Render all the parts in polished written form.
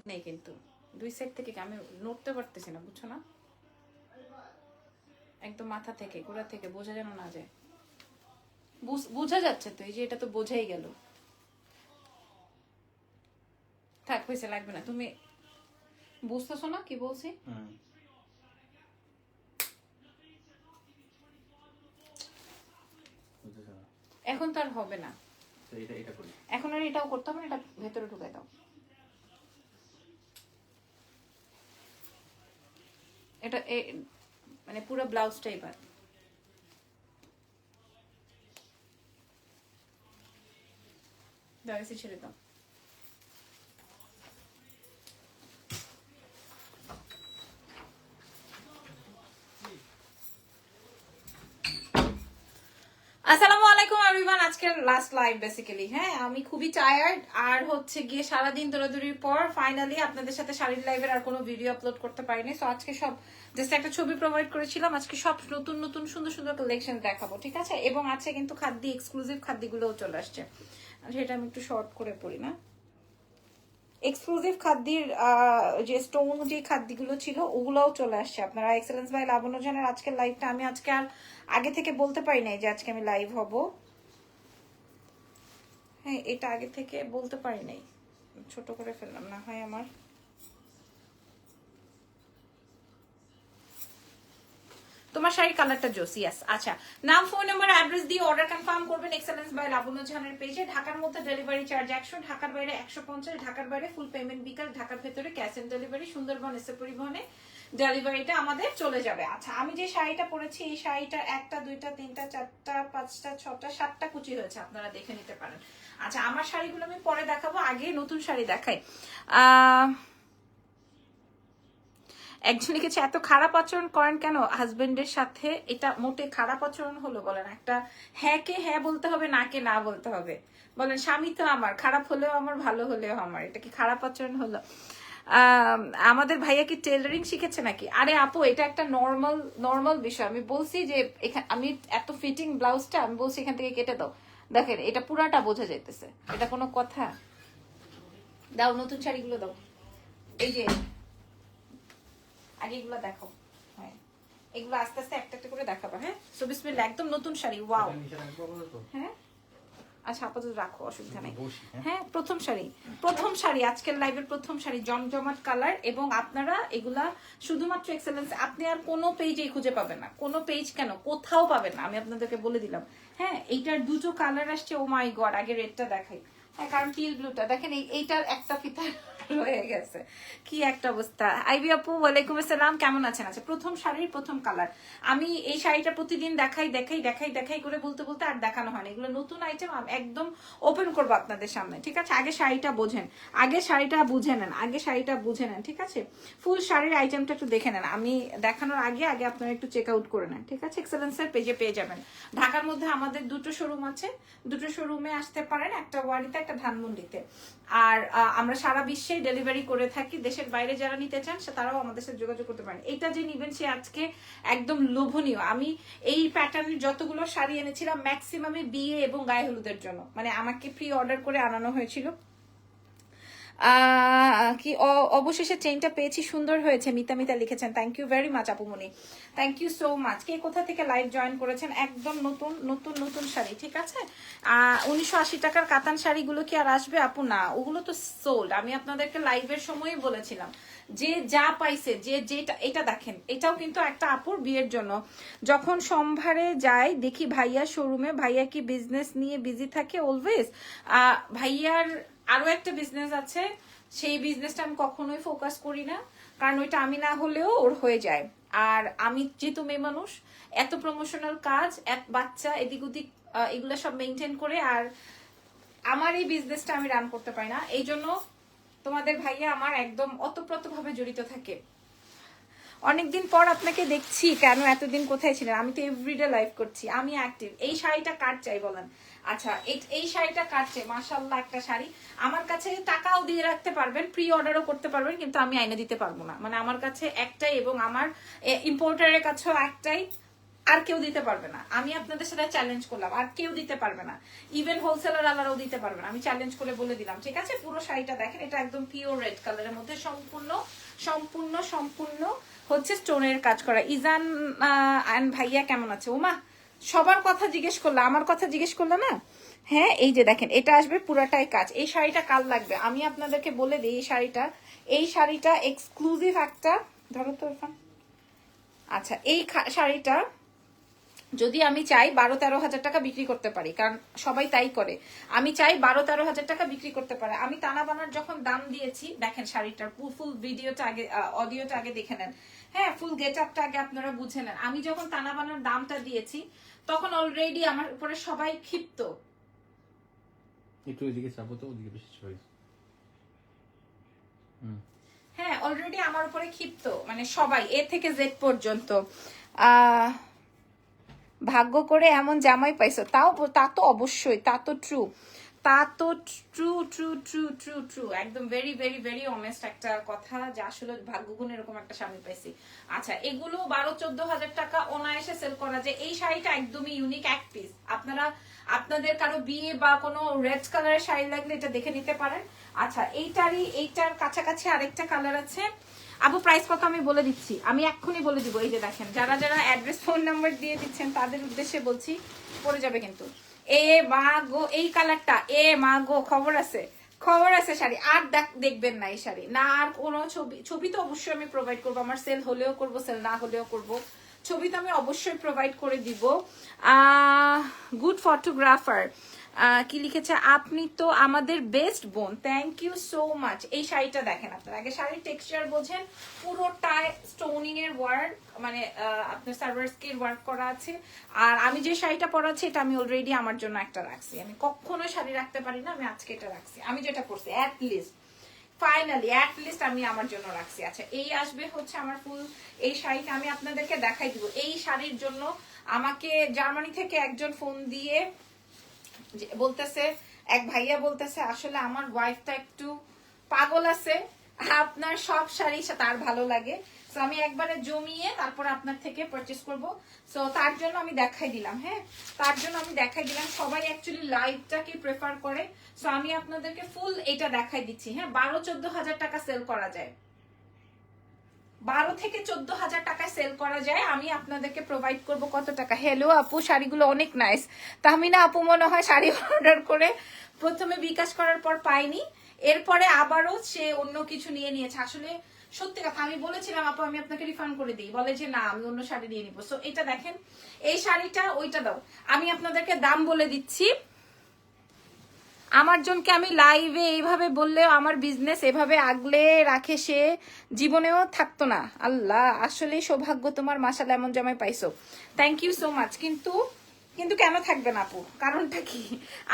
নেই কিন্তু দুই সাইড থেকে আমি নড়তে পারতেছি না, বুঝছো না? একদম মাথা থেকে গোড়া থেকে বোঝা যেন না যায়। বোঝা যাচ্ছে তো, এই যে এটা তো বোঝাই গেল। থাক, হয়েছে, লাগবে না। তুমি বুঝতেছো না কি বলছি? এখন তো আর হবে না, এখন আর এটাও করতে হবে না, এটা ভেতরে ঢুকাই দাও। এটা মানে পুরো ব্লাউজটাই বাদ। দাও, এসে ছেড়ে দাও। আসসালামু আলাইকুম এভরিওয়ান, আজকের লাস্ট লাইভ বেসিক্যালি। হ্যাঁ, আমি খুবই টায়ার্ড, আর হচ্ছে গিয়ে সারাদিন দৌড়াদৌড়ির পর ফাইনালি আপনাদের সাথে শাড়ির লাইভের আর কোনো ভিডিও আপলোড করতে পারিনি। সো আজকে সব জাস্ট একটা ছবি প্রোভাইড করেছিলাম, আজকে সব নতুন নতুন সুন্দর সুন্দর কালেকশন দেখাবো, ঠিক আছে? এবং আছে কিন্তু খাদ্য, এক্সক্লুসিভ খাদ্যগুলোও চলে আসছে। সেটা আমি একটু শর্ট করে পড়ি না। এক্সক্লুসিভ খাদ্যের যে স্টোন যে খাদ্যগুলো ছিল ওগুলোও চলে আসছে। আপনারা এক্সেলেন্স বাই লাবণ্য জানার আজকের লাইভটা আমি আজকে আর আগে থেকে বলতে পারি নাই যে আজকে আমি লাইভ হব। হ্যাঁ, এটা আগে থেকে বলতে পারি নাই, ছোট করে ফেললাম না হয় আমার। তোমার শাড়ির কালারটা জোসিয়াস। আচ্ছা, নাম, ফোন নাম্বার, অ্যাড্রেস দিয়ে অর্ডার কনফার্ম করবেন এক্সেলেন্স বাই লাবণ্য জাহানের পেজে। ঢাকার মধ্যে ডেলিভারি চার্জ 100, ঢাকার বাইরে 150, ঢাকার বাইরে ফুল পেমেন্ট বিকাশ, ঢাকার ভেতরে ক্যাশ অন ডেলিভারি। সুন্দরবন এসে পরিবহনে ডেলিভারিটা আমাদের চলে যাবে। আচ্ছা, আমি যে শাড়িটা পরেছি এই শাড়িটা 1টা 2টা 3টা 4টা 5টা 6টা 7টা কুচি হয়েছে, আপনারা দেখে নিতে পারেন। আচ্ছা, আমার শাড়িগুলো আমি পরে দেখাবো, আগে নতুন শাড়ি দেখাই। একজন লিখেছে এত খারাপ আচরণ করেন কেন হাজবেন্ডের সাথে? এটা মোটে খারাপ আচরণ হলো বলেন? একটা হ্যাঁ কে হ্যাঁ বলতে হবে, না কে না বলতে হবে বলেন? স্বামী তো আমার, খারাপ হলেও আমার ভালো হলেও আমার, এটা কি খারাপ আচরণ হলো? আমাদের ভাইয়া কি টেলারিং শিখেছে নাকি? আরে আপু, এটা একটা নর্মাল বিষয়। আমি বলছি যে আমি এত ফিটিং ব্লাউজটা আমি বলছি এখান থেকে কেটে দাও, দেখেন এটা পুরাটা বোঝা যাইতেছে, এটা কোনো কথা? দাও নতুন শাড়িগুলো দাও, এই যে আগে এগুলো দেখো। হ্যাঁ, এগুলো আস্তে আস্তে একটা একটা করে দেখাবো। হ্যাঁ, সো বিসমিল্লাহ, একদম নতুন শাড়ি। ওয়াও। হ্যাঁ, আচ্ছা আপাতত রাখো, অসুবিধা নাই। হ্যাঁ, প্রথম শাড়ি আজকের লাইভের প্রথম শাড়ি, জমজমাট কালার। এবং আপনারা এগুলা শুধুমাত্র এক্সেলেন্স, আপনি আর কোনো পেজেই খুঁজে পাবেন না, কোনো পেজ কেন কোথাও পাবেন না, আমি আপনাদেরকে বলে দিলাম। হ্যাঁ, এইটার দুটো কালার আসছে। ও মাই গড, আগে রেডটা দেখাই। হ্যাঁ, কারণ টিল ব্লুটা দেখেন, এইটার একটা ফিতা রয়ে গেছে, কি একটা অবস্থা। আইবি আপু ওয়ালাইকুম আসসালাম, কেমন আছেন? আচ্ছা, প্রথম শাড়ির প্রথম কালার। আমি এই শাড়িটা প্রতিদিন দেখাই করে বলতে বলতে আর দেখানো হয় না। এগুলো নতুন আইটেম, একদম ওপেন করবো আপনাদের সামনে, ঠিক আছে? আগে শাড়িটা বোঝেন, আগে শাড়িটা বুঝে নেন, ঠিক আছে? ফুল শাড়ির আইটেমটা একটু দেখে নেন, আমি দেখানোর আগে আগে আপনারা একটু চেক আউট করে নেন, ঠিক আছে? এক্সেলেন্সের পেজে পেয়ে যাবেন। ঢাকার মধ্যে আমাদের দুটো শোরুম আছে, দুটো শোরুমে আসতে পারেন, একটা ওয়ারিতে একটা ধানমন্ডিতে। আর আমরা সারা বিশ্বে ডেলিভারি করে থাকি, দেশের বাইরে যারা নিতে চান তারাও আমাদের সাথে যোগাযোগ করতে পারেন। এটা যে নিবেন সে আজকে একদম লোভনীয়। আমি এই প্যাটার্নের যতগুলো শাড়ি এনেছিলাম ম্যাক্সিমামে বিয়ে এবং গায়ে হলুদের জন্য, মানে আমাকে প্রি অর্ডার করে আনানো হয়েছিল। কি অবশেষে চেইনটা পেয়েছি, সুন্দর হয়েছে, মিতা লিখেছেন। থ্যাংক ইউ ভেরি মাচ আপুমনি, থ্যাংক ইউ সো মাচ। কে কোথা থেকে লাইভ জয়েন করেছেন? একদম নতুন শাড়ি, ঠিক আছে? 1980 টাকার কাতান শাড়িগুলো কি আর আসবে আপু? না, ওগুলো তো সোল্ড। আমি আপনাদেরকে লাইভের সময়ই বলেছিলাম যে যা পাইছে, যেটা এটা দেখেন, এটাও কিন্তু একটা আপুর বিয়ের জন্য। যখন সম্ভারে যাই দেখি ভাইয়া শোরুমে, ভাইয়া কি বিজনেস নিয়ে বিজি থাকে অলওয়েজ? ভাইয়ার আরো একটা বিজনেস আছে, সেই বিজনেসটা আমি কখনোই ফোকাস করি না, কারণ ওইটা আমি না হলেও ওর হয়ে যায়। আর আমি যেহেতু মেয়ে মানুষ, এত প্রমোশনাল কাজ, বাচ্চা এদিক ওদিক, এগুলো সব মেনটেন করে, আর আমার এই বিজনেসটা আমি রান করতে পারি না। এই জন্য তোমাদের ভাইয়া আমার একদম অতপ্রত ভাবে জড়িত থাকে। অনেকদিন পর আপনাকে দেখছি, কেন এতদিন কোথায় ছিলেন? আমি তো এভরিডে লাইভ করছি, আমি অ্যাক্টিভ। এই শাড়িটা কার চাই বলেন? আচ্ছা, এই শাড়িটা কার চাই? মাশাআল্লাহ, একটা শাড়ি। আমার কাছে টাকাও দিয়ে রাখতে পারবেন, প্রি অর্ডারও করতে পারবেন, কিন্তু আমি আইনা দিতে পারবো না। মানে আমার কাছে একটাই, এবং আমার ইম্পোর্টারের কাছেও একটাই। আর কেউ দিতে পারবে না। আমি আপনাদের সাথে চ্যালেঞ্জ করলাম, আর কেউ দিতে পারবে না, ইভেন হোলসেলার আলারাও দিতে পারবে না। আমি চ্যালেঞ্জ করে বলে দিলাম, ঠিক আছে? পুরো শাড়িটা দেখেন, এটা একদম পিওর রেড কালারের মধ্যে সম্পূর্ণ সম্পূর্ণ সম্পূর্ণ হচ্ছে স্টোনের কাজ করা। ইজান অ্যান্ড ভাইয়া কেমন আছে? ওমা সবার কথা জিজ্ঞেস করলে, আমার কথা জিজ্ঞেস করলে না। হ্যাঁ, এই যে দেখেন, এটা আসবে পুরাটাই কাজ। এই শাড়িটা কাল লাগবে, আমি আপনাদেরকে বলে দিই। এই শাড়িটা এক্সক্লুসিভ একটা, ধরো তো ইরফান। আচ্ছা, এই শাড়িটা যদি আমি চাই 12-13 হাজার টাকা বিক্রি করতে পারি, কারণ সবাই তাই করে। আমি চাই 12-13 হাজার টাকা বিক্রি করতে পারে। আমি টানা বানার যখন দাম দিয়েছি, দেখেন শাড়িটার ফুল ভিডিওটা আগে, অডিওটা আগে দেখে নেন। হ্যাঁ, ফুল গেট আপটা আগে আপনারা বুঝে নেন। আমি যখন টানা বানার দামটা দিয়েছি, তখন অলরেডি আমার উপরে সবাই ক্ষিপ্ত। একটু এদিকে চাপো তো, ওদিকে বেশি ছড়াই। হ্যাঁ, অলরেডি আমার উপরে ক্ষিপ্ত, মানে সবাই এ থেকে জেড পর্যন্ত। ভাগ্য করে এমন জামাই পাইছো, তা তো অবশ্যই, তা তো ট্রু, তা তো true true true true true, একদম ভেরি ভেরি ভেরি অনেস্ট একটা কথা, যে আসলে ভাগ্যগুণ এরকম একটা স্বামী পাইছি। আচ্ছা, এগুলো 12-14 হাজার টাকা অনায়াসে সেল করা যায়। এই শাড়িটা একদমই ইউনিক এক পিস। আপনাদের কারো বিয়ে বা কোনো রেড কালারের শাড়ি লাগলে এটা দেখে নিতে পারেন। আচ্ছা, এইটার কাছাকাছি আরেকটা কালার আছে। আপু প্রাইস কত আমি বলে দিচ্ছি, আমি এক্ষুনি বলে দিব। এই যে দেখেন, যারা যারা অ্যাড্রেস ফোন নাম্বার দিয়ে দিচ্ছেন তাদের উদ্দেশ্যে বলছি, পড়ে যাবে কিন্তু। এ মা গো, এই কালারটা, এ মা গো, খবর আছে শাড়ি। আর দেখবেন না এই শাড়ি না, আর কোনো ছবি তো অবশ্যই আমি প্রোভাইড করবো। আমার সেল হলেও করবো, সেল না হলেও করবো, ছবি তো আমি অবশ্যই প্রোভাইড করে দিব। গুড ফটোগ্রাফার কি লিখেছে, আপনি তো আমাদের বেস্ট বোন, থ্যাংক ইউ সো মাচ। এই শাড়িটা দেখেন, আপনার আগে শাড়ির টেক্সচার বোঝেন, পুরোটায় স্টোনিং এর ওয়ার্ক, মানে আপনার সার্ভার্সকে ওয়ার্ক করা আছে। আর আমি যে শাড়িটা পরাচ্ছি, এটা আমি অলরেডি আমার জন্য একটা রাখছি। আমি কখনো শাড়ি রাখতে পারি না, আমি আজকে এটা রাখছি। আমি যেটা পরছি ফাইনালি আমি আমার জন্য রাখছি। আচ্ছা, এই আসবে হচ্ছে আমার ফুল এই শাড়িটা আমি আপনাদেরকে দেখাই দিব। এই শাড়ির জন্য আমাকে জার্মানি থেকে একজন ফোন দিয়ে বলতেছে, এক ভাইয়া বলতেছে, আসলে আমার ওয়াইফটা একটু পাগল আছে, আপনার সব শাড়ি তার ভালো লাগে, সো আমি একবারে জমিয়ে তারপর আপনার থেকে পারচেজ করব। সো তার জন্য আমি দেখাই দিলাম। হ্যাঁ, তার জন্য আমি দেখাই দিলাম। সবাই অ্যাকচুয়ালি লাইভটাকে প্রেফার করে, সো আমি আপনাদেরকে ফুল এটা দেখাই দিচ্ছি। হ্যাঁ, 12-14 হাজার টাকা সেল করা যায়, 12 থেকে 14 হাজার টাকায় সেল করা যায়। আমি আপনাদেরকে প্রোভাইড করব কত টাকা। হ্যালো আপু, শাড়িগুলো অনেক নাইস। তাহমিনা আপু মনে হয় শাড়ি অর্ডার করে প্রথমে বিকাশ করার পর পাইনি, এরপরে আবারও সে অন্য কিছু নিয়ে নিয়েছে। আসলে সত্যি কথা, আমি বলেছিলাম আপু আমি আপনাকে রিফান্ড করে দিই, বলে যে না আমি অন্য শাড়ি নিয়ে নিবো। সো এটা দেখেন, এই শাড়িটা ওইটা দাও। আমি আপনাদেরকে দাম বলে দিচ্ছি। আমার জনকে আমি লাইভে এইভাবে বললেও আমার বিজনেস এভাবে আগলে রাখে, সে জীবনেও থাকতো না। আল্লাহ, আসলেই সৌভাগ্য তোমার, মাশাআল্লাহ এমন জামাই পাইছো, থ্যাংক ইউ সো মাচ। কিন্তু কেন থাকবে না আপু, কারণটা কি?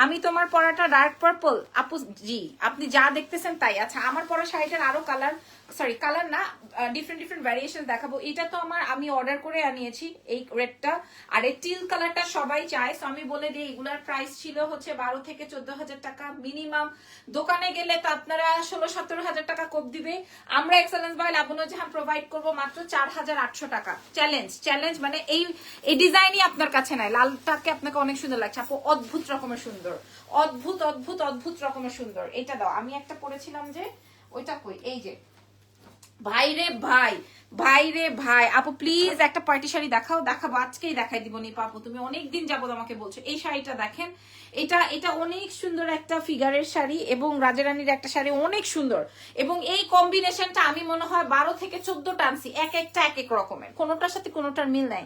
আমি তোমার পরাটা ডার্ক পার্পল আপু, জি আপনি যা দেখতেছেন তাই। আচ্ছা, আমার পরা শাড়িটার আরো কালার না, ডিফারেন্ট ভ্যারিয়েশন দেখাবো। এটা তো আমি অর্ডার করে আনিয়েছি, এই রেডটা। আর এই টিল কালারটা সবাই চায়, সো আমি বলে দিই এগুলার প্রাইস ছিল হচ্ছে 12 থেকে 14 হাজার টাকা মিনিমাম। দোকানে গেলে তো আপনারা 16-17 হাজার টাকা কোপ দিবে। আমরা excellence by Labanya Jahan provide করবো মাত্র 4,800 টাকা। চ্যালেঞ্জ মানে এই ডিজাইনই আপনার কাছে নাই। লালটাকে আপনাকে অনেক সুন্দর লাগছে আপু, অদ্ভুত রকমের সুন্দর, অদ্ভুত রকমের সুন্দর। এটা দাও, আমি একটা পরেছিলাম যে ওইটা কই, এই যে ভাই রে ভাই আপু প্লিজ একটা পার্টি শাড়ি দেখাবো আজকেই দেখাই দিব নিপা আপু, তুমি অনেকদিন যাবত আমাকে বলছো। এই শাড়িটা দেখেন, এটা অনেক সুন্দর একটা ফিগারের শাড়ি, এবং রাজারানীর একটা শাড়ি অনেক সুন্দর, এবং এই কম্বিনেশনটা আমি মনে হয় 12 থেকে 14টা আনছি, একটা এক এক রকমের, কোনোটার সাথে কোনোটার মিল নাই।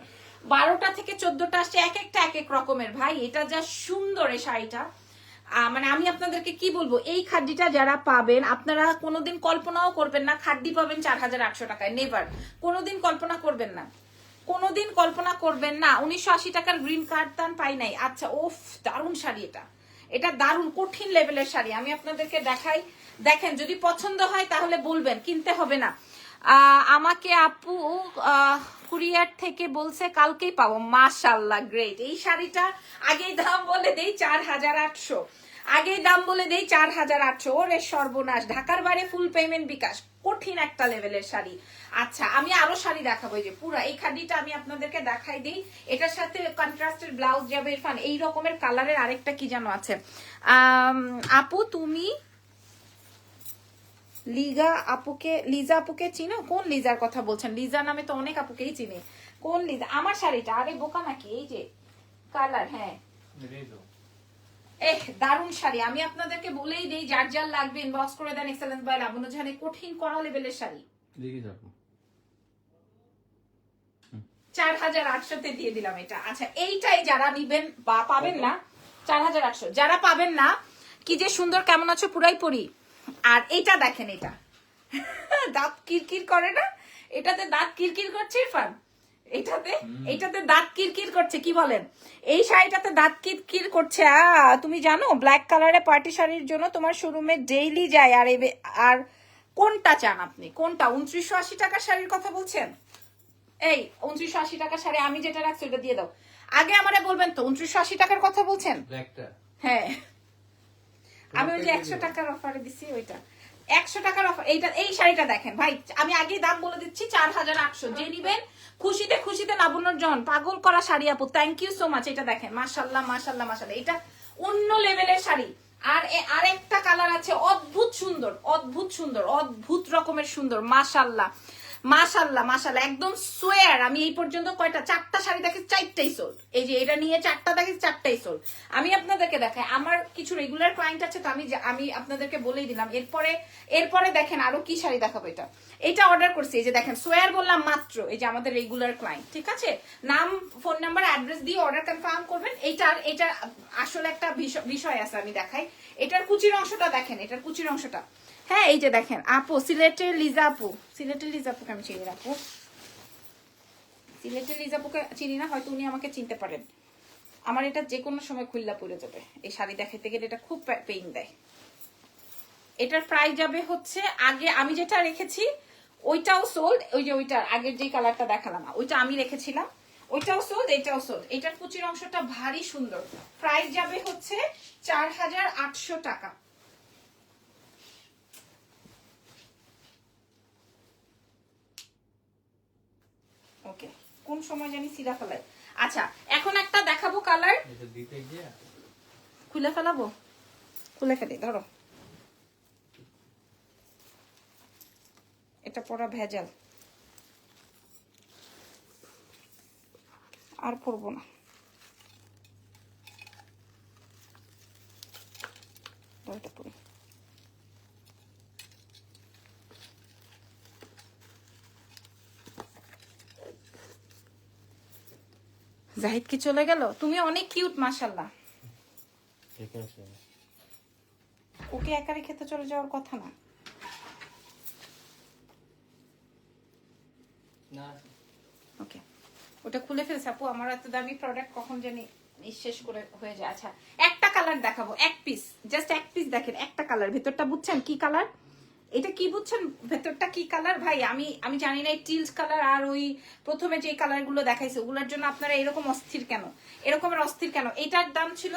12টা থেকে 14টা আসছে, একটা এক এক রকমের। ভাই এটা যা সুন্দর এই শাড়িটা, মানে আমি আপনাদেরকে কি বলবো, এই খাড্ডিটা যারা পাবেন আপনারা কোনোদিন কল্পনাও করবেন না খাড্ডি পাবেন 4,800 টাকায়। নেভার, কোনোদিন কল্পনা করবেন না, 1980 টাকার গ্রিন কার্তান পাই নাই। আচ্ছা, ওফ দারুণ শাড়ি, এটা দারুণ কঠিন লেভেলের শাড়ি। আমি আপনাদেরকে দেখাই, দেখেন যদি পছন্দ হয় তাহলে বলবেন, কিনতে হবে না। আমাকে আপু কুরিয়ার থেকে বলছে কালকেই পাবো, মাশাআল্লাহ গ্রেট। এই শাড়িটা আগেই দাম বলে দেই 4,800। আগেই দাম বলে দেই 4800। ওরে সর্বনাশ, ঢাকার বাইরে ফুল পেমেন্ট বিকাশ, কঠিন একটা লেভেলের শাড়ি। আচ্ছা আমি আরো শাড়ি দেখাবো, এই যে পুরা এই খাদিটা আমি আপনাদেরকে দেখাই দিই। এটার সাথে কন্ট্রাস্টের ব্লাউজ যাবে ইরফান। এই রকমের কালারের আরেকটা কি যেন আছে। আপু তুমি লিজা আপুকে চিনো? কোন লিজার কথা বলছেন? লিজা নামে তো অনেক আপুকেই চিনি। কোন লিজা? আমার শাড়িটা, আরে বোকা নাকি? এই যে কালার, হ্যাঁ দারুন শাড়ি। আমি আপনাদেরকে বলেই দেই, যার যার লাগবে ইনবক্স করে দেন এক্সেলেন্স বাই লাবণ্য জাহানে। কঠিন কড়া লেভেলের শাড়ি, 4800 দিয়ে দিলাম এটা। আচ্ছা এইটাই যারা নিবেন বা পাবেন না, 4800 যারা পাবেন না, কি যে সুন্দর। কেমন আছো? পুরাই পরি। আর এইটা দেখেন, এটা দাঁত কিরকির করে না? এটাতে দাঁত কিরকির করছে ইরফান, এটাতে দাঁত কিরকির করছে, কি বলেন? এই শাড়িটাতে দাঁত কিরকির করছে। তুমি জানো ব্ল্যাক কালারে পার্টি শাড়ির জন্য তোমার শোরুমে ডেইলি যায়। আর কোনটা চান আপনি? কোনটা? 2980 টাকার শাড়ির কথা বলছেন? এই 2980 টাকার শাড়ি আমি যেটা রাখছি ওটা দিয়ে দাও। আগে আমারে বলবেন তো 2980 টাকার কথা বলছেন? হ্যাঁ আমি ওই যে 100 টাকার অফারে দিছি ওইটা, 100 টাকার অফার। এইটা, এই শাড়িটা দেখেন ভাই, আমি আগে দাম বলে দিচ্ছি 4800। যে নিবেন খুশিতে খুশিতে লাবণ্যর জন পাগল করা শাড়ি আপু, থ্যাংক ইউ সো মাচ। এটা দেখেন, মাশাআল্লাহ মাশাআল্লাহ মাশাআল্লাহ, এটা অন্য লেভেলের শাড়ি। আর আরেকটা কালার আছে অদ্ভুত সুন্দর, অদ্ভুত সুন্দর, অদ্ভুত রকমের সুন্দর, মাশাআল্লাহ মাশাআল্লাহ মাশাআল্লাহ, একদম সোয়ার। আমি এই পর্যন্ত কয়টা, 4টা শাড়ি দেখি, 4টাই সোল্ড। এই যে এটা নিয়ে 4টা দেখি, 4টাই সোল্ড। আমি আপনাদেরকে দেখাই, আমার কিছু রেগুলার ক্লায়েন্ট আছে তো আমি আপনাদেরকে বলেই দিলাম। এরপরে দেখেন আরো কি শাড়ি দেখাবো। এটা অর্ডার করছি, এই যে দেখেন সোয়ার বললাম মাত্র। এই যে আমাদের রেগুলার ক্লায়েন্ট, ঠিক আছে? নাম ফোন নাম্বার অ্যাড্রেস দিয়ে অর্ডার কনফার্ম করবেন। এটার আসলে একটা বিষয় আছে, আমি দেখাই। এটার কুচির অংশটা দেখেন, এটার কুচির অংশটা। হ্যাঁ এই যে দেখেন আপু, সিলেটের লিজা আপু, সিলেটের লিজা আপুকে আমি চিনি না আপু, সিলেটের লিজা আপুকে চিনি না, হয়তো উনি আমাকে চিনতে পারেন। আমার এটা যে কোনো সময় খুল্লা পড়ে যাবে, এই শাড়ি দেখাইতে গেলে এটা খুব পেইন দেয়। এটার প্রাইস যাবে হচ্ছে, আগে আমি যেটা রেখেছি ওইটাও সোল্ড। ওই যে ওইটার আগের যে কালারটা দেখালাম ওইটা আমি রেখেছিলাম, ওইটাও সোল্ড, এটাও সোল্ড। এটার কুচির অংশটা ভারী সুন্দর। প্রাইস যাবে হচ্ছে 4800 টাকা। ওকে, কোন সময় জানি সিরা ফেলাই। আচ্ছা এখন একটা দেখাবো কালার, খুলে ফেলাবো, খুলে ফেলি, ধরো। এটা পরা ভেজাল, আর পরবো না। এটা পরি। জাহিদ কি চলে গেল? তুমি অনেক কিউট মাশাআল্লাহ। ওকে একা রেখে তো চলে যাওয়ার কথা না। ওকে, ওটা খুলে ফেলছে আপু। আমার এত দামি প্রোডাক্ট কখন জানি শেষ করে হয়ে যায়। আচ্ছা একটা কালার দেখাবো, এক পিস, জাস্ট এক পিস দেখেন। একটা কালার, ভেতরটা বুঝছেন কি কালার? এটা কি বুঝছেন ভেতরটা কি কালার? ভাই আমি জানি না, এই টিলস কালার আর ওই প্রথমে যে কালার গুলো দেখাইছে ওগুলোর জন্য আপনারা এরকম অস্থির কেন, এরকমের অস্থির কেন? এটার দাম ছিল,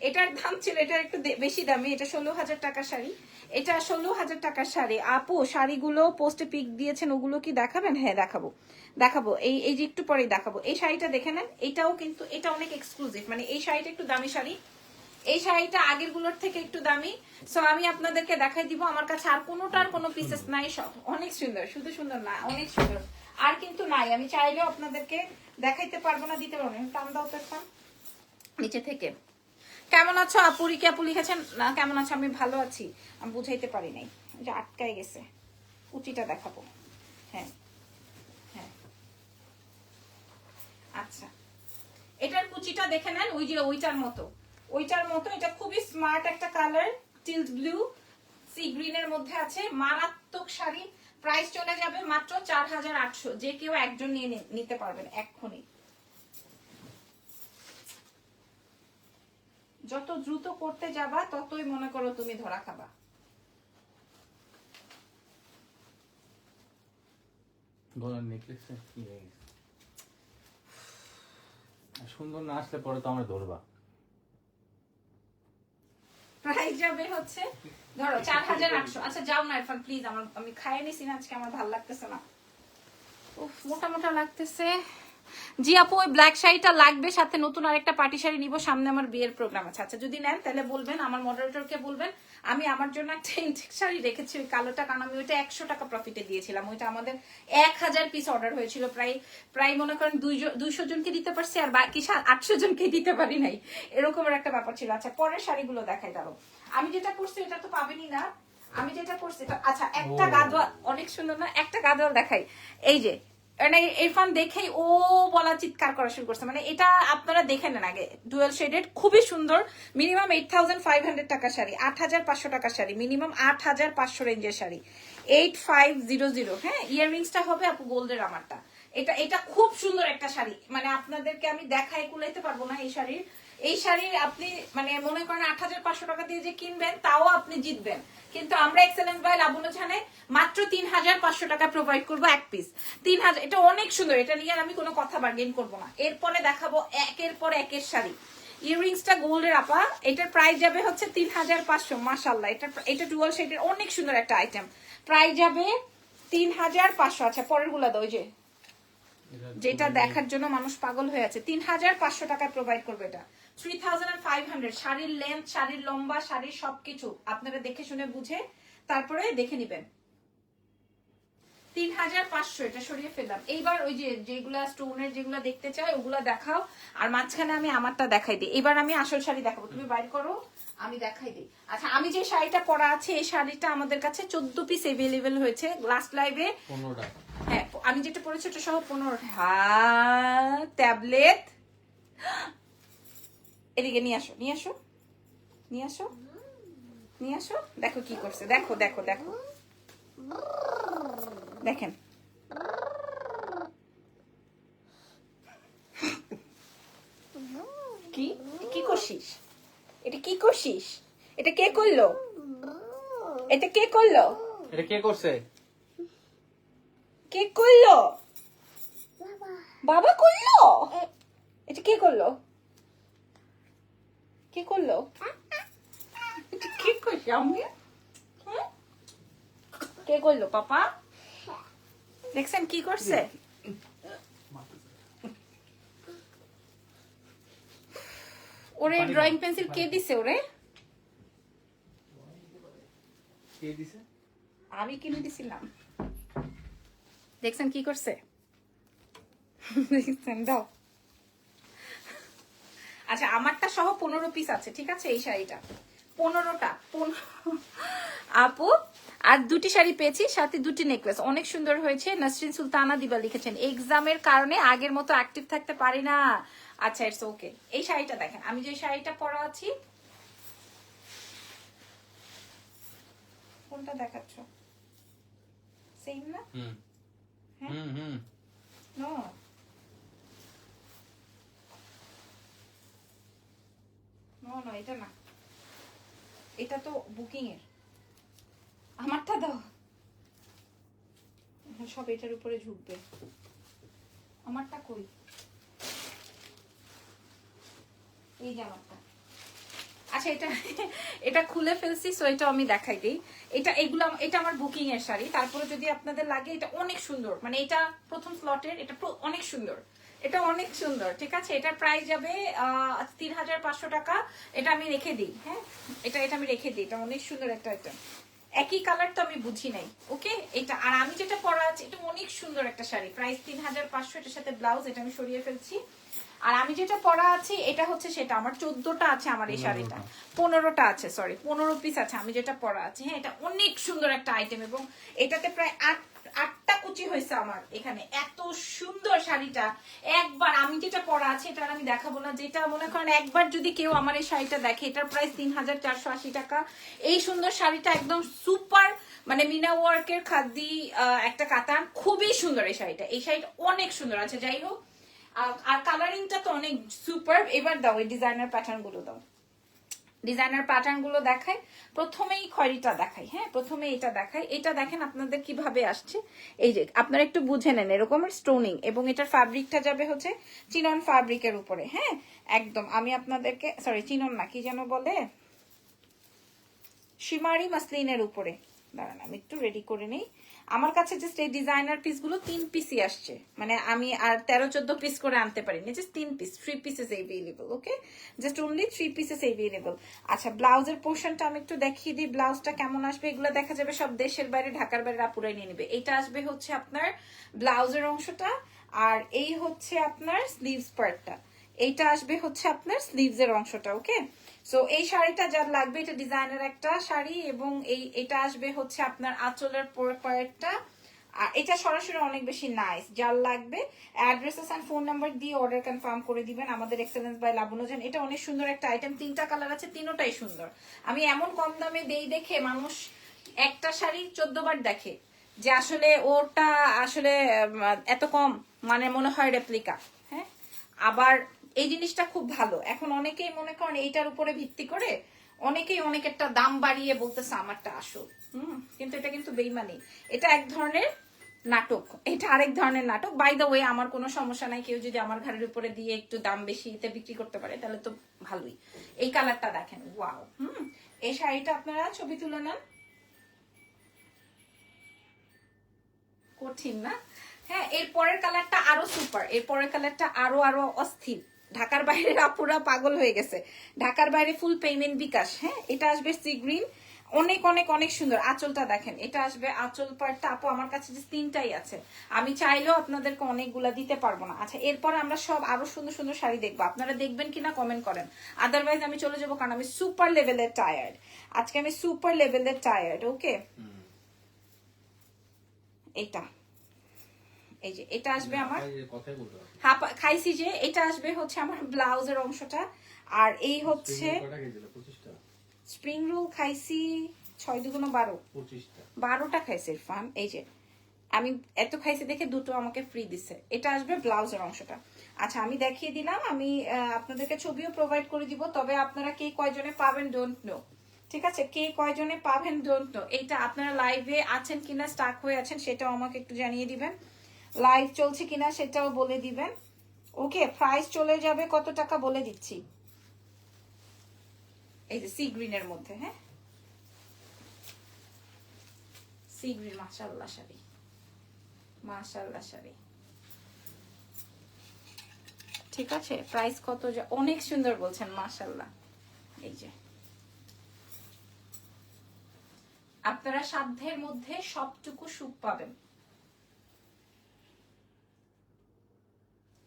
এটার একটু বেশি দামি। এটা 16,000 টাকার শাড়ি, এটা 16,000 টাকার শাড়ি। আপু শাড়িগুলো পোস্টে পিক দিয়েছেন, ওগুলো কি দেখাবেন? হ্যাঁ দেখাবো এই যে একটু পরেই দেখাবো। এই শাড়িটা দেখে নেন, এটাও কিন্তু এটা অনেক এক্সক্লুসিভ, মানে এই শাড়িটা একটু দামি শাড়ি, এই শাড়িটা আগের গুলোর থেকে একটু দামি। সো আমি আপনাদেরকে দেখাই দিব। আমার কাছে আর কোনোটার কোনো পিসেস নাই, সব অনেক সুন্দর, শুধু সুন্দর না, অনেক সুন্দর। আর কিন্তু নাই, আমি চাইলেও আপনাদেরকে দেখাইতে পারবো না, দিতে পারবো না। টান দাও তো একটা নিচে থেকে। কেমন আছো আপুরি? কি আপু লিখেছেন না কেমন আছো? আমি ভালো আছি, আমি বুঝাইতে পারি নাই, যে আটকায় গেছে। কুচিটা দেখাবো। হ্যাঁ হ্যাঁ আচ্ছা, এটার কুচিটা দেখে নেন, ওই যে ওইটার মতো। এটা খুবই স্মার্ট একটা কালার, টিল্ট ব্লু সি গ্রিনের মধ্যে আছে। মারাত্মক শাড়ি। প্রাইস চলে যাবে মাত্র 4800। যে কেউ একজন নিয়ে নিতে পারবেন এক্ষুনি। যত দ্রুত করতে যাবা ততই মনে করো তুমি ধরা খাবা। গলার নেকলেস কি হয়ে গেছে? সুন্দর না আসলে পরে তো আমরা ধরবা। প্রাইস যাবে হচ্ছে ধরো 4800। আচ্ছা যাও না ইরফান প্লিজ, আমি খাইয়ে নিছি না আজকে, আমার ভালো লাগতেছে না, উফ মোটা মোটা লাগতেছে। জি আপু ওই ব্ল্যাক শাড়িটা লাগবে, সাথে নতুন আরেকটা পার্টি শাড়ি নিব, সামনে আমার বিয়ের প্রোগ্রাম আছে। আচ্ছা যদি নেন তাহলে বলবেন, আমার মডারেটরকে বলবেন আমি আমার জন্য একটা ইনটেক শাড়ি রেখেছি ওই কালোটা, কারণ আমি ওইটা 100 টাকা প্রফিটে দিয়েছিলাম। ওইটা আমাদের 1000 পিস অর্ডার হয়েছিল, প্রায় মনে করেন 200 জনকে দিতে পারছি, আর বাকি 800 জনকে দিতে পারি নাই, এরকমের একটা ব্যাপার ছিল। আচ্ছা পরের শাড়িগুলো দেখাই দাও। আমি যেটা করছি এটা তো পাবেনই না, আমি যেটা করছি আচ্ছা একটা গাদোয়াল, অনেক সুন্দর না, একটা গাদোয়াল দেখাই। এই যে মানে ইরফান দেখেই ও বলা চিৎকার করা শুরু করছে, মানে এটা আপনারা দেখে নেন আগে। ডুয়েল শেডেড খুবই সুন্দর, মিনিমাম 8500 টাকা শাড়ি, 8500 টাকার শাড়ি, মিনিমাম 8500 রেঞ্জের শাড়ি, 8500। হ্যাঁ ইয়াররিংসটা হবে আপু গোল্ডের আমারটা। এটা খুব সুন্দর একটা শাড়ি, মানে আপনাদেরকে আমি দেখাই কুলাইতে পারবো না এই শাড়ির আপনি মানে মনে করেন 8500 টাকা দিয়ে যে কিনবেন তাও আপনি জিতবেন, কিন্তু আমরা এক্সেলেন্স বাই লাবণ্য ছানে মাত্র 3500 টাকা প্রোভাইড করবো এক পিস। 3000, এটা অনেক সুন্দর, এটা নিয়ে আমি কোনো কথা বার্গেন করবো না। এরপরে দেখাবো একের পর একের শাড়ি। ইয়াররিংসটা গোল্ডের আপা, এটার প্রাইস যাবে হচ্ছে 3500। মাশাআল্লাহ, এটা ডুয়াল শেডের অনেক সুন্দর একটা আইটেম, প্রাইস যাবে 3500। আচ্ছা পরের গুলা দাও, যে যেটা দেখার জন্য মানুষ পাগল হয়ে আছে, 3500 টাকায় প্রোভাইড করবে এটা। 3500 শাড়ির লেন্থ, শাড়ির লম্বা, শাড়ির সবকিছু আপনারা দেখে শুনে বুঝে তারপরে দেখে নিবেন। 3500, এটা সরিয়ে ফেললাম। এইবার ওই যে যেগুলা স্টোনের যেগুলা দেখতে চাই ওগুলা দেখাও, আর মাঝখানে আমি আমারটা দেখাই দিই। এবার আমি আসল শাড়ি দেখাবো, তুমি বাইর করো আমি দেখাই দিই। আচ্ছা আমি যে শাড়িটা পরা আছে এই শাড়িটা আমাদের কাছে 14 পিস এভেলেবেল হয়েছে লাস্ট লাইভে। 15টা। হ্যাঁ আমি যেটা পরেছি ওটা সহ 15। হ্যাঁ ট্যাবলেট, এদিকে নিয়ে আসো নিয়ে আসো নিয়ে আসো নিয়ে আসো। দেখো কি করছে, দেখো দেখো দেখো, দেখেন কি কি করছিস, এটা কি করছিস, এটা কে করলো, এটা কে করলো, এটা কে করছে? কে করলো, বাবা করলো, এটা কে করলো, কে করলো, এটা কে করছে আমি, কে করলো পাপা, দেখছেন কি করছে, ওরে ড্রয়িং পেন্সিল কে দিছে, ওরে কে দিছে? আমি কিনে দিছিলাম, দেখছেন কি করছে, দেখছেন দাও। আচ্ছা আমারটা সহ 15 পিস আছে, ঠিক আছে এই শাড়িটা 15টা আপু, আর দুটি শাড়ি পেয়েছি, সাথে দুটি নেকলেস, অনেক সুন্দর হয়েছে। নাসরিন সুলতানা দিবা লিখেছেন, এক্সামের কারণে আগের মতো অ্যাক্টিভ থাকতে পারি না। আচ্ছা ইটস ওকে। এই শাড়িটা দেখেন, আমি যে শাড়িটা পরা আছি, কোনটা দেখাচ্ছ, সেম না? নো নো নো, এটা না, এটা তো বুকিং এর, আমারটা দাও, সব এটার উপরে ঝুঁকবে, আমারটা কই, এই যে আমারটা। আচ্ছা এটা খুলে ফেলছি, সো এটা আমি দেখাই দিই। এটা আমার বুকিং এর শাড়ি, তারপরে যদি আপনাদের লাগে, এটা অনেক সুন্দর, মানে এটা প্রথম স্লটের, এটা অনেক সুন্দর, এটা অনেক সুন্দর, ঠিক আছে। এটার প্রাইস যাবে 3500 টাকা। এটা আমি রেখে দিই, হ্যাঁ এটা আমি রেখে দিই, এটা অনেক সুন্দর একটা আইটেম, একই কালার তো আমি বুঝি নাই, ওকে। এটা আর আমি যেটা পরা আছে এটা অনেক সুন্দর একটা শাড়ি, প্রাইস 3500, এটার সাথে ব্লাউজ, এটা আমি সরিয়ে ফেলছি। আর আমি যেটা পরা আছি এটা হচ্ছে সেটা, আমার 14টা আছে আমার এই শাড়িটা, 15টা আছে, সরি 15 পিস আছে আমি যেটা পরা আছি। হ্যাঁ এটা অনেক সুন্দর একটা আইটেম, এবং এটাতে প্রায় 8টা কুচি হয়েছে আমার এখানে, এত সুন্দর শাড়িটা। একবার আমি যেটা পরা আছে এটা আমি দেখাবো না, যেটা মনে করেন একবার যদি কেউ আমার এই শাড়িটা দেখে, এটার প্রাইস 3480 টাকা। এই সুন্দর শাড়িটা একদম সুপার, মানে মিনা ওয়ার্কের খাদি একটা কাতান, খুবই সুন্দর এই শাড়িটা অনেক সুন্দর আছে। যাই হোক, আর কালারিংটা তো অনেক সুপার। এবার দাও এই ডিজাইনার প্যাটার্ন গুলো দাও, ডিজাইনার প্যাটার্ন গুলো দেখাই। প্রথমেই খয়েরিটা দেখাই, হ্যাঁ প্রথমে এটা দেখাই। এটা দেখেন আপনাদের কিভাবে আসছে, এই যে আপনারা একটু বুঝে নেন, এরকমের স্টোনিং, এবং এটার ফ্যাব্রিকটা যাবে হচ্ছে চিনন ফ্যাব্রিকের উপরে, হ্যাঁ একদম। আমি আপনাদেরকে, সরি চিনন না, কি যেন বলে, শিমারি মাসলিনের উপরে। দাঁড়ান আমি একটু রেডি করে নিই। আমার কাছে জাস্ট এই ডিজাইনার পিসগুলো 3 পিসই আসছে, মানে আমি আর 13-14 পিস করে আনতে পারিনি, জাস্ট 3 পিস, 3 পিসেস এভেলেবল। ওকে, জাস্ট অনলি 3 পিসেস এভেলেবল। আচ্ছা, ব্লাউজের পোর্শনটা আমি একটু দেখিয়ে দিই, ব্লাউজটা কেমন আসবে। এগুলো দেখা যাবে সব দেশের বাইরে, ঢাকার বাইরে আপুরাই নিয়ে নেবে। এটা আসবে হচ্ছে আপনার ব্লাউজের অংশটা, আর এই হচ্ছে আপনার স্লিভস পার্টটা। এইটা আসবে হচ্ছে আপনার স্লিভস এর অংশটা। ওকে, সো এই শাড়িটা যার লাগবে, এটা ডিজাইনের একটা শাড়ি, এবং এটা আসবে হচ্ছে আপনার আঁচলের পার্টটা। আর এটা সরাসরি অনেক বেশি নাইস। যার লাগবে অ্যাড্রেসেস এন্ড ফোন নাম্বার দিয়ে অর্ডার কনফার্ম করে দিবেন আমাদের এক্সেলেন্স বাই লাবণ্য জান। এটা অনেক সুন্দর একটা আইটেম, 3টা কালার আছে, 3টাই সুন্দর। আমি এমন কম দামে দেই দেখে মানুষ একটা শাড়ি 14 বার দেখে, যে আসলে ওটা আসলে এত কম, মানে মনে হয় রেপ্লিকা। হ্যাঁ, আবার এই জিনিসটা খুব ভালো। এখন অনেকেই মনে করেন এইটার উপরে ভিত্তি করে অনেকেই অনেক একটা দাম বাড়িয়ে বলতেছে আমারটা আসল। কিন্তু এটা কিন্তু বেইমানি, এটা এক ধরনের নাটক, এটা আরেক ধরনের নাটক। বাই দ্য ওয়ে, আমার কোনো সমস্যা নাই, কেউ যদি আমার ঘরের উপরে দিয়ে একটু দাম বেশিতে বিক্রি করতে পারে তাহলে তো ভালোই। এই কালারটা দেখেন, ওয়াও। এই শাড়িটা আপনারা ছবি তুলে নেন, কঠিন না? হ্যাঁ, এর পরের কালারটা আরো সুপার, এর পরের কালারটা আরো আরো অস্থির। ঢাকার বাইরের আপুরা পাগল হয়ে গেছে, ঢাকার বাইরে ফুল পেমেন্ট বিকাশ। হ্যাঁ, এটা আসবে সি গ্রিন, অনেক অনেক অনেক সুন্দর। আঁচলটা দেখেন, এটা আসবে আঁচল পার্টটা। আপু আমার কাছে যে 3টাই আছে, আমি চাইলেও আপনাদেরকে অনেকগুলা দিতে পারবো না। আচ্ছা, এরপর আমরা সব আরো সুন্দর সুন্দর শাড়ি দেখবো, আপনারা দেখবেন কিনা কমেন্ট করেন। আদারওয়াইজ আমি চলে যাবো, কারণ আমি সুপার লেভেলের টায়ার্ড আজকে, আমি সুপার লেভেলের টায়ার্ড। ওকে, এইটা, এই যে এটা আসবে আমার খাইছি যে, এটা আসবে হচ্ছে আমার ব্লাউজের অংশটা। আর এই হচ্ছে স্প্রিং রোল খাইছি 6 দুগুণ 12, 12টা খাইছি ইরফান। এই যে আমি এত খাইছি দেখে 2টো আমাকে ফ্রি দিছে। এটা আসবে ব্লাউজের অংশটা। আচ্ছা, আমি দেখিয়ে দিলাম, আমি আপনাদেরকে ছবিও প্রোভাইড করে দিব, তবে আপনারা কে কয়জনে পাবেন ডোন্ট নো। ঠিক আছে, কে কয়জনে পাবেন ডোন্ট নো। এইটা আপনারা লাইভে আছেন কিনা, স্টাক হয়ে আছেন সেটাও আমাকে একটু জানিয়ে দিবেন, লাইভ চলছে কিনা সেটাও বলে দিবেন। ওকে, প্রাইস চলে যাবে কত টাকা বলে দিচ্ছি। এই যে সি গ্রিনের মধ্যে, হ্যাঁ, সি গ্রিন, মাশাআল্লাহ শাড়ি, মাশাআল্লাহ শাড়ি। ঠিক আছে, প্রাইস কত? অনেক সুন্দর বলছেন, মাশাআল্লাহ। এই যে আপনারা সাধ্যের মধ্যে সবটুকু সুখ পাবেন।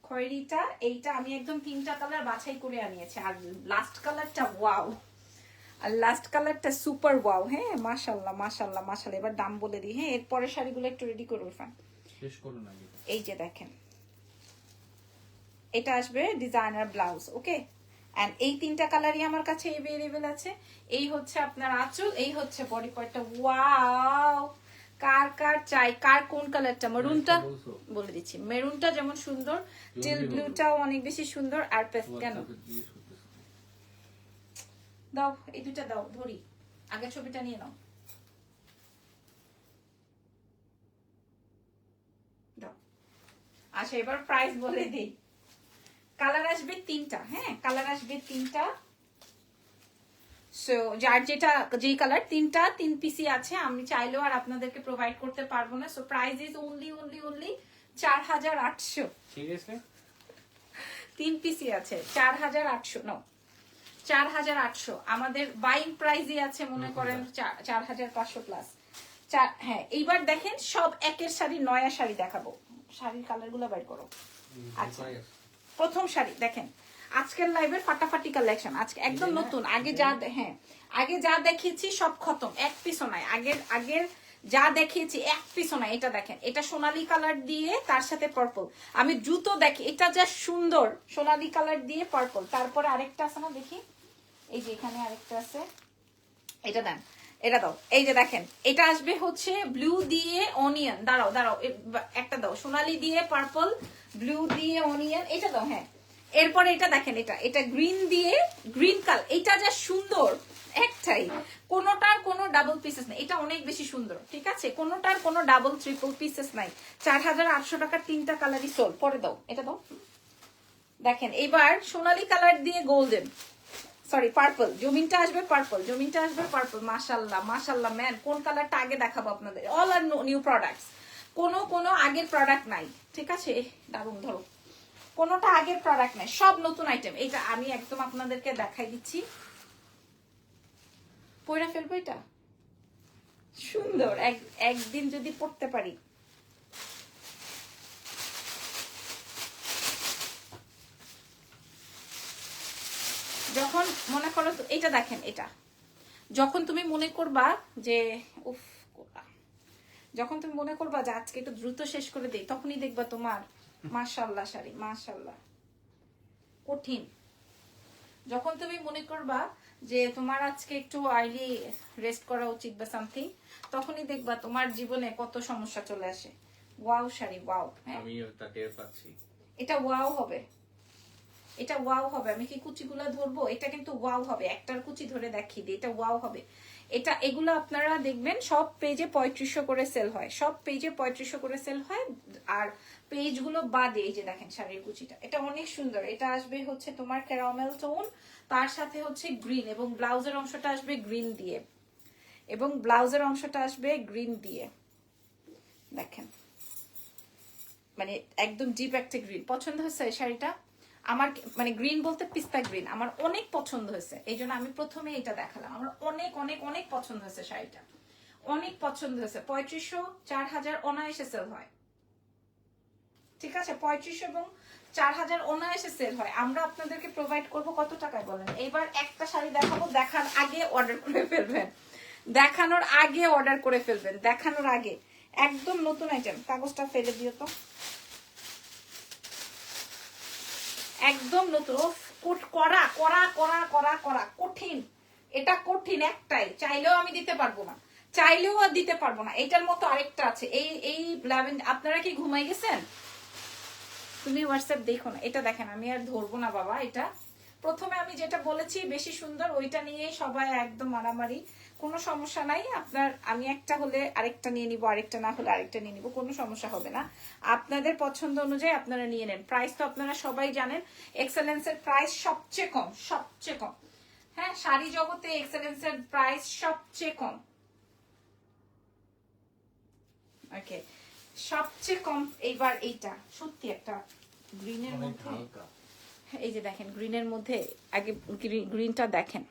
খয়েরিটা, এইটা আমি একদম 3টা কালার বাছাই করে আনিয়েছি, আর লাস্ট কালারটা ওয়াও, আর লাস্ট কালারটা সুপার ওয়াও। হ্যাঁ, মাশাআল্লাহ মাশাআল্লাহ মাশাআল্লাহ। এবার দাম বলে দিই। হ্যাঁ, এরপরে শাড়িগুলো একটু রেডি করো ইরফান, শেষ করুন আগে। এই যে দেখেন, এটা আসবে ডিজাইনার ব্লাউজ। ওকে, এন্ড এই 3টা কালারই আমার কাছে अवेलेबल আছে। এই হচ্ছে আপনার আঁচল, এই হচ্ছে বডি পার্টটা। ওয়াও, কার কার চাই, কার কোন কালারটা? মেরুনটা বলে দিচ্ছি, মেরুনটা যেমন সুন্দর, টিল ব্লুটাও অনেক বেশি সুন্দর। আর কেন দাও, এই দুটা দাও, ধরি আগে ছবিটা নিয়ে নাও, দাও। আচ্ছা, এবার প্রাইস বলে দিই। কালার আসবে 3টা, হ্যাঁ, কালার আসবে 3টা। সো যার যেটা, যেই কালার 3টা 3 পিসই আছে, আমি চাইলেও আর আপনাদেরকে প্রোভাইড করতে পারবো না। So price is only 4800। ঠিক আছে, 3 পিসই আছে, 4800। নো, 4800 আমাদের বাইং প্রাইসই আছে, মনে করেন 4500 প্লাস। হ্যাঁ, এইবার দেখেন সব একের শাড়ি, নয়া শাড়ি দেখাবো। শাড়ির কালার গুলো বের করো। আচ্ছা, প্রথম শাড়ি দেখেন, আজকের লাইভের ফাটাফাটি কালেকশন, আজকে একদম নতুন। আগে যা, হ্যাঁ, আগে যা দেখিয়েছি সব খতম, এক পিসও নাই। আগের যা দেখিয়েছি এক পিসও নাই। এটা দেখেন, এটা সোনালী কালার দিয়ে তার সাথে পার্পল। আমি জুতো দেখি, এটা যা সুন্দর, সোনালী কালার দিয়ে পার্পল। তারপরে আরেকটা আছে না, দেখি, এই যে এখানে আরেকটা আছে, এটা দেন, এটা দাও। এই যে দেখেন, এটা আসবে হচ্ছে ব্লু দিয়ে অনিয়ন। দাঁড়াও দাঁড়াও, একটা দাও, সোনালী দিয়ে পার্পল, ব্লু দিয়ে অনিয়ন, এটা দাও। হ্যাঁ, এরপরে এটা দেখেন, এটা গ্রিন দিয়ে গ্রিন কালার। এটা যা সুন্দর, একটাই, কোনোটার কোনো ডাবল পিসেস নাই। এটা অনেক বেশি সুন্দর, ঠিক আছে, কোনোটার কোনো ডাবল ট্রিপল পিসেস নাই। 4800 টাকার 3টা কালারই সোল। পরে দাও, এটা দাও। দেখেন, এবার সোনালী কালার দিয়ে গোল্ডেন, সরি পার্পল, জমিনটা আসবে পার্পল, জমিনটা আসবে পার্পল। মাশাল্লাহ মাশাল্লাহ ম্যান, কোন কালারটা আগে দেখাবো আপনাদের? অল আর নিউ প্রোডাক্টস, কোনো আগের প্রোডাক্ট নাই, ঠিক আছে? দারুন, ধরো, কোনোটা আগের প্রোডাক্ট নাই, সব নতুন আইটেম। এটা আমি একদম আপনাদেরকে দেখাই দিচ্ছি, পয়রা ফেলবো। এটা সুন্দর, একদিন যদি পড়তে পারি। যখন মনে করো, এটা দেখেন, এটা যখন তুমি মনে করবা যে উফ, যখন তুমি মনে করবা যে আজকে একটু দ্রুত শেষ করে দেই, তখনই দেখবা তোমার মাশাআল্লাহ শাড়ি, মাশাআল্লাহ কঠিন। যখন তুমি মনে করবা যে তোমার আজকে একটু আর্লি রেস্ট করা উচিত বা সামথিং, তখনই দেখবা তোমার জীবনে কত সমস্যা চলে আসে। Wow sari, wow. হ্যাঁ, আমি তা টের পাচ্ছি। এটা ওয়াও হবে, এটা ওয়াও হবে। আমি কি কুচিগুলো ধরবো? এটা কিন্তু ওয়াও হবে, একটার কুচি ধরে দেখিয়ে দিই, এটা ওয়াও হবে। এটা এগুলো আপনারা দেখবেন সব পেজে 3500 করে সেল হয়, সব পেজে 3500 করে সেল হয়। আর পেজগুলো বাদে এই যে দেখেন শাড়ির কুচিটা, এটা অনেক সুন্দর। এটা আসবে হচ্ছে তোমার ক্যারামেল টোন, তার সাথে হচ্ছে গ্রিন, এবং ব্লাউজের অংশটা আসবে গ্রিন দিয়ে, এবং ব্লাউজের অংশটা আসবে গ্রিন দিয়ে। দেখেন, মানে একদম ডিপ একটা গ্রিন। পছন্দ হয়েছে এই শাড়িটা আমার, মানে গ্রিন বলতে পিস্তা গ্রিন, আমার অনেক পছন্দ হয়েছে, এই জন্য আমি প্রথমে এটা দেখালাম। আমার অনেক অনেক অনেক পছন্দ হয়েছে শাড়িটা, অনেক পছন্দ হয়েছে। 3500 4000 অনায়াসে সেল হয়, ঠিক আছে? 3500 এবং 4000 অনায়াসে সেল হয়। আমরা আপনাদেরকে প্রোভাইড করব কত টাকায় বলেন? এবার একটা শাড়ি দেখাবো, দেখার আগে অর্ডার করে ফেলবেন, দেখানোর আগে অর্ডার করে ফেলবেন, দেখানোর আগে। একদম নতুন আইটেম, কাগজটা ফেলে দিও তো, একদম নতুন। করা করা করা করা করা কঠিন, এটা কঠিন একটাই, চাইলেও আমি দিতে পারবো না, চাইলেও আর দিতে পারবো না। এটার মতো আরেকটা আছে, এই আপনারা কি ঘুমাই গেছেন? তুমি হোয়াটসঅ্যাপ দেখো না, এটা দেখেন, আমি আর ধরবো না বাবা। এটা প্রথমে আমি যেটা বলেছি বেশি সুন্দর, ওইটা নিয়ে সবাই একদম মারামারি। কোনো সমস্যা নাই আপনার, আমি একটা হলে আরেকটা নিয়ে নিব, আরেকটা না হলে আরেকটা নিয়ে নিব, কোনো সমস্যা হবে না। আপনাদের পছন্দ অনুযায়ী আপনারা নিয়ে নেন। প্রাইস তো আপনারা সবাই জানেন, এক্সেলেন্সের প্রাইস সবচেয়ে কম, সবচেয়ে কম। হ্যাঁ, শাড়ি জগতে এক্সেলেন্সের প্রাইস সবচেয়ে কম। ওকে, সবচেয়ে কম। এইবার এইটা সত্যি একটা গ্রিনের মধ্যে, এই যে দেখেন গ্রিনের মধ্যে, আগে গ্রিনটা দেখেন,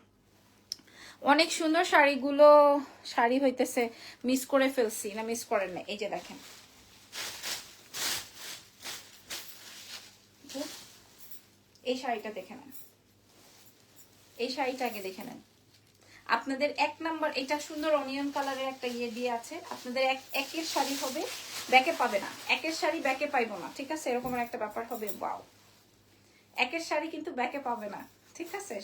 অনেক সুন্দর। শাড়িগুলো শাড়ি হইতেছে মিস করে ফেলছি না, মিস করেন না, এই যে দেখেন, এই শাড়িটা দেখে নেন, এই শাড়িটা আগে দেখে নেন। আপনাদের এক নাম্বার, এটা সুন্দর অনিয়ন কালারের একটা ইয়ে দিয়ে আছে। আপনাদের একের শাড়ি হবে, ব্যাকে পাবে না, একের শাড়ি ব্যাকে পাইবো না, ঠিক আছে? এরকম একটা ব্যাপার হবে। ওয়াও, একের শাড়ি কিন্তু ব্যাকে পাবে না, ঠিক আছে?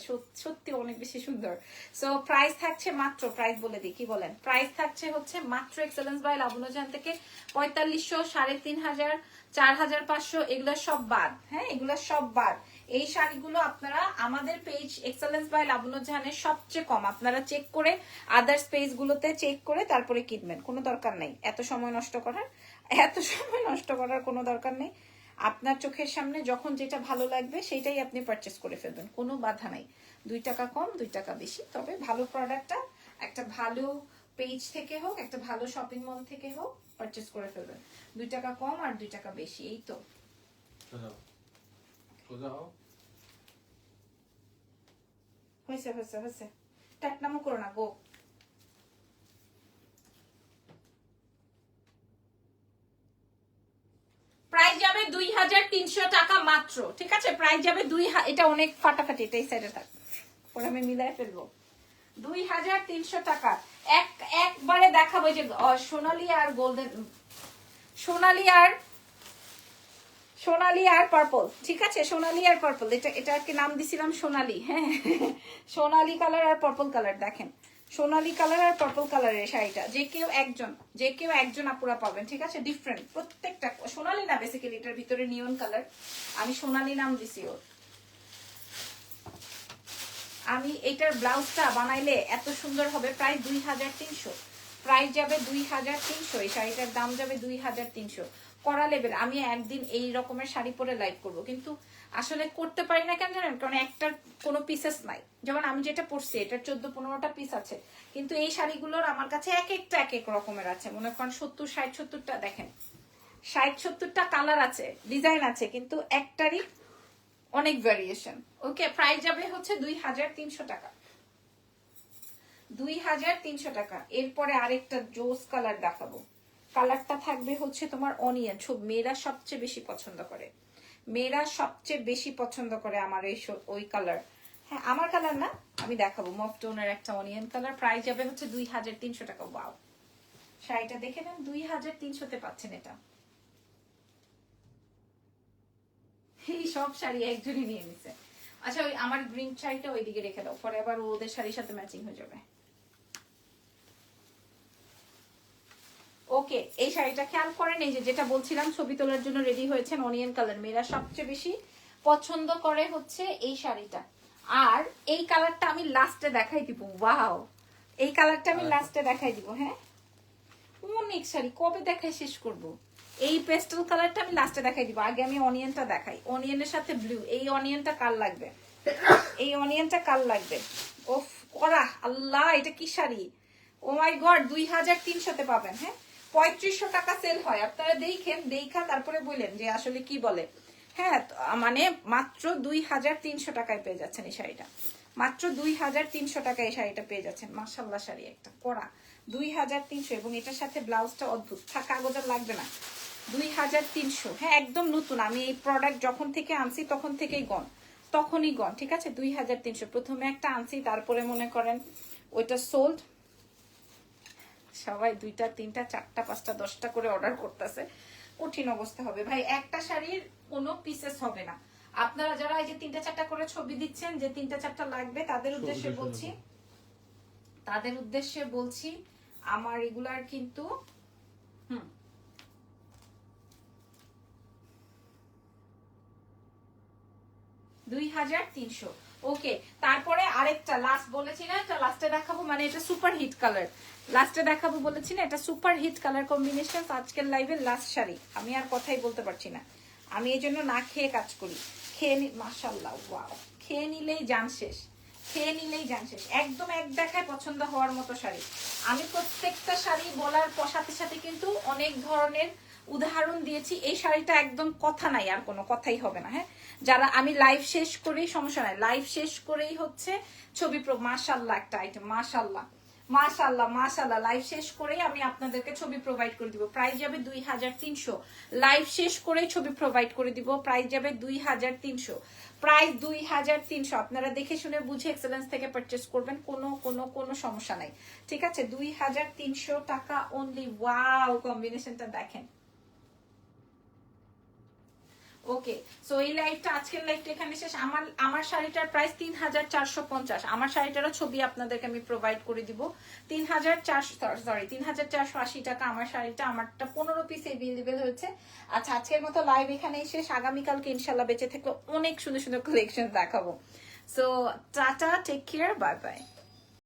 সত্যি অনেক বেশি সুন্দর। সো প্রাইস থাকছে মাত্র, প্রাইস বলে দিই, কি বলেন? প্রাইস থাকছে হচ্ছে মাত্র এক্সেলেন্স বাই লাবণ্য জাহান থেকে 4500, 3500, 4500, এগুলো সব বাদ। হ্যাঁ, এগুলো সব বাদ। এই শাড়িগুলো আপনারা আমাদের পেজ এক্সেলেন্স বাই লাবণ্য জাহানের সবচেয়ে কম, আপনারা চেক করে আদার্স পেজ গুলোতে চেক করে তারপরে কিনবেন, কোনো দরকার নেই এত সময় নষ্ট করার, এত সময় নষ্ট করার কোনো দরকার নেই। আপনার চোখের সামনে যখন যেটা ভালো লাগবে সেটাই আপনি পারচেস করে ফেলবেন, কোনো বাধা নাই। 2 টাকা কম 2 টাকা বেশি, তবে ভালো প্রোডাক্টটা একটা ভালো পেজ থেকে হোক, একটা ভালো শপিং মল থেকে হোক, পারচেস করে ফেলবেন। 2 টাকা কম আর 2 টাকা বেশি, এই তো। হয়েছে হয়েছে হয়েছে, টাকনামো করো না গো। প্রাইস যাবে 2300 টাকা মাত্র, ঠিক আছে? প্রাইস যাবে এটা অনেক ফাটাফাটি, এটা এই সাইডে থাক, পরে আমি মিলাই ফেলবো। 2300 টাকা একবারে দেখাবো। যে সোনালী আর গোল্ডেন, সোনালী আর পার্পল, ঠিক আছে? সোনালী আর পার্পল, এটাকে নাম দিছিলাম সোনালী। হ্যাঁ, সোনালী কালার আর পার্পল কালার। দেখেন, সোনালী কালার আর পার্পল কালারের শাড়িটা যে কেউ একজন আপুরা পাবেন, ঠিক আছে? ডিফারেন্ট প্রত্যেকটা, সোনালী না বেসিক্যালি, এটার ভিতরে নিয়ন কালার, আমি সোনালী নাম দিছি ওর। আমি এটার ব্লাউজটা বানাইলে এত সুন্দর হবে, প্রায় 2300, প্রাইস যাবে 2300, এই শাড়িটার দাম যাবে 2300। করা লেভেল। আমি একদিন এই রকমের শাড়ি পরে লাইভ করব, কিন্তু আসলে করতে পারি না কেন জানেন, কারণ একটার কোনো পিসেস নাই। যেমন আমি যেটা পরছি এটার 14-15টা পিস আছে, কিন্তু এই শাড়িগুলোর আমার কাছে এক একটা এক এক রকমের আছে। মনে করেন 70-60-70টা, দেখেন 60-70টা কালার আছে, ডিজাইন আছে, কিন্তু একটারই অনেক ভ্যারিয়েশন। ওকে, প্রাইস যাবে হচ্ছে 2300 টাকা, 2300 টাকা। এরপরে আরেকটা জোস কালার দেখাবো। কালারটা থাকবে হচ্ছে তোমার অনিয়ন। মেয়েরা সবচেয়ে বেশি পছন্দ করে, মেয়েরা সবচেয়ে বেশি পছন্দ করে আমার এই ওই কালার। হ্যাঁ, আমার কালার না, আমি দেখাবো মফ টোনের একটা অনিয়ন কালার। প্রাইস যাবে হচ্ছে 2300 টাকা। ওয়াও, শাড়িটা দেখে নেন, 2300-তে পাচ্ছেন এটা। এই সব শাড়ি একজনই নিয়ে নিছে। আচ্ছা, ওই আমার গ্রিন শাড়িটা ওইদিকে রেখে দাও, পরে আবার ওদের শাড়ির সাথে ম্যাচিং হয়ে যাবে। ওকে, এই শাড়িটা খেয়াল করেন, এই যে যেটা বলছিলাম ছবি তোলার জন্য রেডি হয়েছেন, অনিয়ন কালার। মেয়েরা সবচেয়ে বেশি পছন্দ করে হচ্ছে এই শাড়িটা। আর এই কালারটা আমি লাস্টে দেখাই দিব। ওয়াও, এই কালারটা আমি লাস্টে দেখাই দিব। হ্যাঁ, অনেক শাড়ি কবে দেখাই শেষ করব। এই পেস্টেল কালারটা আমি লাস্টে দেখাই দিব, আগে আমি অনিয়নটা দেখাই। অনিয়নের সাথে ব্লু, এই অনিয়নটা কার লাগবে, এই অনিয়নটা কার লাগবে। ওফ করা আল্লাহ, এটা কি শাড়ি, ও মাই গড, 2300-তে পাবেন। হ্যাঁ, 3500 টাকা সেল হয়, আপনারা দেখেন, দেখা তারপরে বললেন যে আসলে কি বলে। হ্যাঁ, মানে মাত্র 2300 টাকায় পেয়ে যাচ্ছেন এই শাড়িটা, মাত্র 2300 টাকায় এই শাড়িটা পেয়ে যাচ্ছেন। মাশাআল্লাহ, শাড়ি একটা করা 2300, এবং এটার সাথে ব্লাউজটা অদ্ভুত, কাগজ আর লাগবে না। 2300, হ্যাঁ একদম নতুন। আমি এই প্রোডাক্ট যখন থেকে আনছি তখন থেকেই তখনই গন, ঠিক আছে। 2300, প্রথমে একটা আনছি, তারপরে মনে করেন ওইটা সোল্ড। সবাই 2টা 3টা 4টা 5টা 10টা করে অর্ডার করতেছে, কঠিন অবস্থা হবে ভাই। একটা শাড়ির কোনো পিসেস হবে না। আপনারা যারা এই যে 3টা 4টা করে ছবি দিচ্ছেন, যে 3টা 4টা লাগবে, তাদের উদ্দেশ্যে বলছি, আমার রেগুলার কিন্তু 2300। ওকে, তারপরে আরেকটা লাস্ট বলেছি না, এটা লাস্টে দেখাবো, মানে এটা সুপার হিট কালার, লাস্টে দেখাবো বলেছি না, এটা সুপার হিট কালার কম্বিনেশন। আজকের লাইভের লাস্ট শাড়ি, আমি আর কথাই বলতে পারছি না, আমি এই জন্য না খেয়ে কাজ করি। খেয়ে মাশাআল্লাহ, ওয়াও, খেয়ে নিলেই জান শেষ, খেয়ে নিলেই জান শেষ। একদম এক দেখায় পছন্দ হওয়ার মতো শাড়ি। আমি প্রত্যেকটা শাড়ি বলার সাথে সাথে কিন্তু অনেক ধরনের উদাহরণ দিয়েছি। এই শাড়িটা একদম কথা নাই, আর কোনো কথাই হবে না। হ্যাঁ, যারা আমি লাইভ শেষ করেই, সমস্যা নাই, লাইভ শেষ করেই হচ্ছে ছবি মাশাআল্লাহ একটা আইটেম, মাশাআল্লাহ মাশাআল্লাহ মাশাআল্লাহ, লাইভ শেষ করেই আমি আপনাদেরকে ছবি প্রোভাইড করে দিব। প্রাইস যাবে 2300, লাইভ শেষ করেই ছবি প্রোভাইড করে দিব। প্রাইস যাবে 2300, প্রাইস 2300। আপনারা দেখে শুনে বুঝে এক্সেলেন্স থেকে পারচেজ করবেন, কোনো সমস্যা নাই, ঠিক আছে। 2300 টাকা অনলি। ওয়াও, কম্বিনেশনটা দেখেন। ওকে, সো এই লাইভটা, আজকের লাইভটা এখানে শেষ। আমার শাড়িটার প্রাইস 3450। আমার শাড়িটারও ছবি আপনাদেরকে আমি প্রোভাইড করে দিব। 3480 টাকা আমার শাড়িটা। আমারটা 15 পিস এভেলেবেল হয়েছে। আচ্ছা, আজকের মতো লাইভ এখানেই শেষ। আগামীকালকে ইনশাল্লাহ বেঁচে থাকলে অনেক সুন্দর সুন্দর কালেকশন দেখাবো। So tata, take care, bye by.